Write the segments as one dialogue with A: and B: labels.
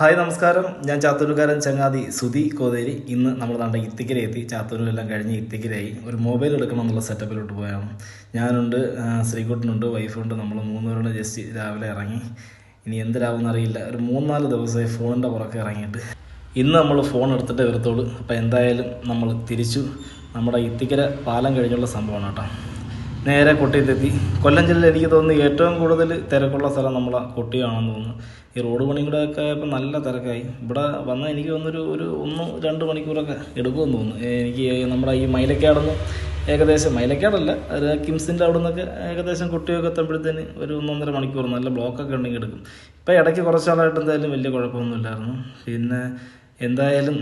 A: Hi നമസ്കാരം. ഞാൻ ചാത്തൂരുകാരൻ ചങ്ങാതി സുധി കോതേരി. ഇന്ന് നമ്മൾ നമ്മുടെ ഇത്തിക്കരയെത്തി. ചാത്തൂരിലെല്ലാം കഴിഞ്ഞ് ഇത്തിക്കരയായി. ഒരു മൊബൈൽ എടുക്കണം എന്നുള്ള സെറ്റപ്പിലോട്ട് പോയാണ്. ഞാനുണ്ട്, ശ്രീകുട്ടനുണ്ട്, വൈഫുണ്ട്. നമ്മൾ മൂന്നുപേരുടെ ജസ്റ്റ് രാവിലെ ഇറങ്ങി. ഇനി എന്തിനാവുമെന്നറിയില്ല. ഒരു 3-4 ദിവസമായി ഫോണിൻ്റെ പുറകെ ഇറങ്ങിയിട്ട്. ഇന്ന് നമ്മൾ ഫോൺ എടുത്തിട്ട് വരത്തോളൂ. അപ്പോൾ എന്തായാലും നമ്മൾ തിരിച്ചു നമ്മുടെ ഇത്തിക്കര പാലം കഴിഞ്ഞുള്ള സംഭവമാണ് കേട്ടോ. നേരെ കൊട്ടിയത്തെത്തി. കൊല്ലം ജില്ലയിൽ എനിക്ക് തോന്നുന്നു ഏറ്റവും കൂടുതൽ തിരക്കുള്ള സ്ഥലം നമ്മളെ കൊട്ടിയാണെന്ന് തോന്നുന്നു. ഈ റോഡ് പണി കൂടെ ഒക്കെ ആയപ്പോൾ നല്ല തിരക്കായി. ഇവിടെ വന്നാൽ എനിക്ക് തോന്നുന്നൊരു 1-2 മണിക്കൂറൊക്കെ എടുക്കുമെന്ന് തോന്നുന്നു. എനിക്ക് നമ്മുടെ ഈ മൈലക്കാടൊന്നും ഏകദേശം, മൈലക്കാടല്ല, ഒരു കിംസിൻ്റെ അവിടെ നിന്നൊക്കെ ഏകദേശം കുട്ടിയൊക്കെ എത്തുമ്പോഴത്തേന് ഒരു 1-1.5 മണിക്കൂർ നല്ല ബ്ലോക്കൊക്കെ ഉണ്ടെങ്കിൽ എടുക്കും. ഇപ്പോൾ ഇടയ്ക്ക് കുറച്ച് നാളായിട്ട് എന്തായാലും വലിയ കുഴപ്പമൊന്നുമില്ലായിരുന്നു. പിന്നെ എന്തായാലും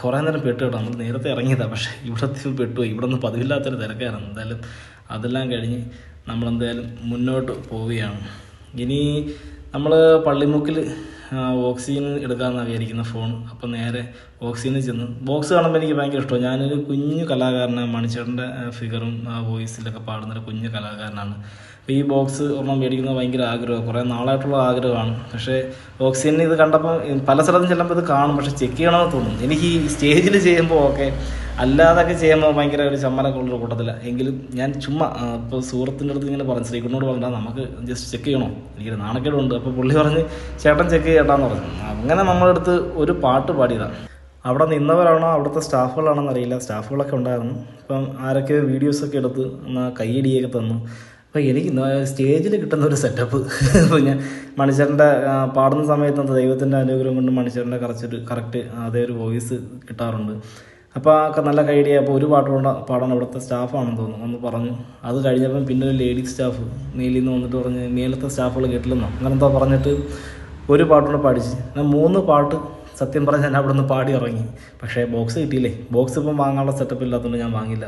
A: കുറേ നേരം പെട്ടു കേട്ടോ. നമ്മൾ നേരത്തെ ഇറങ്ങിയതാണ്, പക്ഷേ ഇവിടെ പെട്ടുപോയി. ഇവിടെ നിന്ന് പതിവില്ലാത്തൊരു തിരക്കായിരുന്നു. എന്തായാലും അതെല്ലാം കഴിഞ്ഞ് നമ്മളെന്തായാലും മുന്നോട്ട് പോവുകയാണ്. ഇനി നമ്മൾ പള്ളിമുക്കിൽ ഓക്സിജൻ എടുക്കാമെന്നാണ് വിചാരിക്കുന്ന ഫോൺ. അപ്പം നേരെ ഓക്സിജനിൽ ചെന്ന് ബോക്സ് കാണുമ്പോൾ എനിക്ക് ഭയങ്കര ഇഷ്ടമാണ്. ഞാനൊരു കുഞ്ഞു കലാകാരനാണ്. മണിച്ചേട്ടൻ്റെ ഫിഗറും വോയിസിലൊക്കെ പാടുന്നൊരു കുഞ്ഞു കലാകാരനാണ്. അപ്പോൾ ഈ ബോക്സ് ഒരെണ്ണം മേടിക്കുന്നത് ഭയങ്കര ആഗ്രഹമാണ്, കുറേ നാളായിട്ടുള്ള ആഗ്രഹമാണ്. പക്ഷേ ഓക്സിജൻ ഇത് കണ്ടപ്പോൾ പല സ്ഥലത്തും ചെല്ലുമ്പോൾ ഇത് കാണും, പക്ഷേ ചെക്ക് ചെയ്യണമെന്ന് തോന്നും. എനിക്ക് ഈ സ്റ്റേജിൽ ചെയ്യുമ്പോൾ ഓക്കെ, അല്ലാതൊക്കെ ചെയ്യുമ്പോൾ ഭയങ്കര ഒരു ചമ്മലൊക്കെ ഉള്ളൊരു കൂട്ടത്തില്ല. എങ്കിലും ഞാൻ ചുമ്മാ ഇപ്പോൾ സുഹൃത്തിൻ്റെ അടുത്ത് ഇങ്ങനെ പറഞ്ഞു, ശ്രീകുട്ടനോട് പറഞ്ഞാൽ നമുക്ക് ജസ്റ്റ് ചെക്ക് ചെയ്യണോ, എനിക്കൊരു നാണക്കേടുണ്ട്. അപ്പോൾ പുള്ളി പറഞ്ഞ് ചേട്ടൻ ചെക്ക് ചെയ്യട്ടാന്ന് പറഞ്ഞു. അങ്ങനെ നമ്മളെടുത്ത് ഒരു പാട്ട് പാടിയതാണ്. അവിടെ നിന്നവരാണോ അവിടുത്തെ സ്റ്റാഫുകളാണോ അറിയില്ല, സ്റ്റാഫുകളൊക്കെ ഉണ്ടായിരുന്നു. അപ്പം ആരൊക്കെ വീഡിയോസൊക്കെ എടുത്ത് കയ്യടിയൊക്കെ തന്നു. അപ്പോൾ എനിക്ക് സ്റ്റേജിൽ കിട്ടുന്ന ഒരു സെറ്റപ്പ് അപ്പോൾ ഞാൻ മണിച്ചേട്ടൻ്റെ പാടുന്ന സമയത്ത് ദൈവത്തിൻ്റെ അനുഗ്രഹം കൊണ്ട് മണിച്ചേട്ടൻ്റെ കറക്റ്റ് അതേ ഒരു വോയിസ് കിട്ടാറുണ്ട്. അപ്പോൾ ഒക്കെ നല്ല കൈഡിയ. അപ്പോൾ ഒരു പാട്ട് കൊണ്ട് പാടാൻ അവിടുത്തെ സ്റ്റാഫാണെന്ന് തോന്നുന്നു ഒന്ന് പറഞ്ഞു. അത് കഴിഞ്ഞപ്പം പിന്നെ ഒരു ലേഡി സ്റ്റാഫ് മേലിൽ നിന്ന് വന്നിട്ട് പറഞ്ഞ് മേലത്തെ സ്റ്റാഫുകൾ കേട്ടില്ലെന്നോ അങ്ങനെന്തോ പറഞ്ഞിട്ട് ഒരു പാട്ടുകൊണ്ട് പാടിച്ച്. ഞാൻ 3 പാട്ട് സത്യം പറഞ്ഞ് ഞാൻ അവിടെ നിന്ന് പാടി ഇറങ്ങി. പക്ഷേ ബോക്സ് കിട്ടിയില്ലേ. ബോക്സ് ഇപ്പം വാങ്ങാനുള്ള സെറ്റപ്പ് ഇല്ലാത്തതുകൊണ്ട് ഞാൻ വാങ്ങിയില്ല.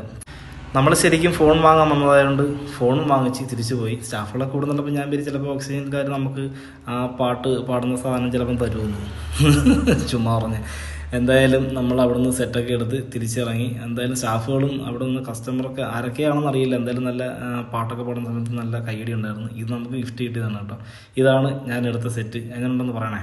A: നമ്മൾ ശരിക്കും ഫോൺ വാങ്ങാൻ വന്നതായതുകൊണ്ട് ഫോണും വാങ്ങിച്ച് തിരിച്ചു പോയി. സ്റ്റാഫുകളൊക്കെ കൂടുന്നുണ്ടപ്പോൾ ഞാൻ പേര് ചിലപ്പോൾ ഓക്സിജൻകാർ നമുക്ക് ആ പാട്ട് പാടുന്ന സാധനം ചിലപ്പം തരുമെന്ന് ചുമ്മാ പറഞ്ഞ്. എന്തായാലും നമ്മൾ അവിടെ നിന്ന് സെറ്റൊക്കെ എടുത്ത് തിരിച്ചിറങ്ങി. എന്തായാലും സ്റ്റാഫുകളും അവിടെ നിന്ന് കസ്റ്റമറൊക്കെ ആരൊക്കെയാണെന്ന് അറിയില്ല. എന്തായാലും നല്ല പാട്ടൊക്കെ പാടുന്ന സമയത്ത് നല്ല കൈയടി ഉണ്ടായിരുന്നു. ഇത് നമുക്ക് ഗിഫ്റ്റ് കിട്ടിയതാണ് കേട്ടോ. ഇതാണ് ഞാൻ എടുത്ത സെറ്റ്. എങ്ങനെയുണ്ടെന്ന് പറയണേ.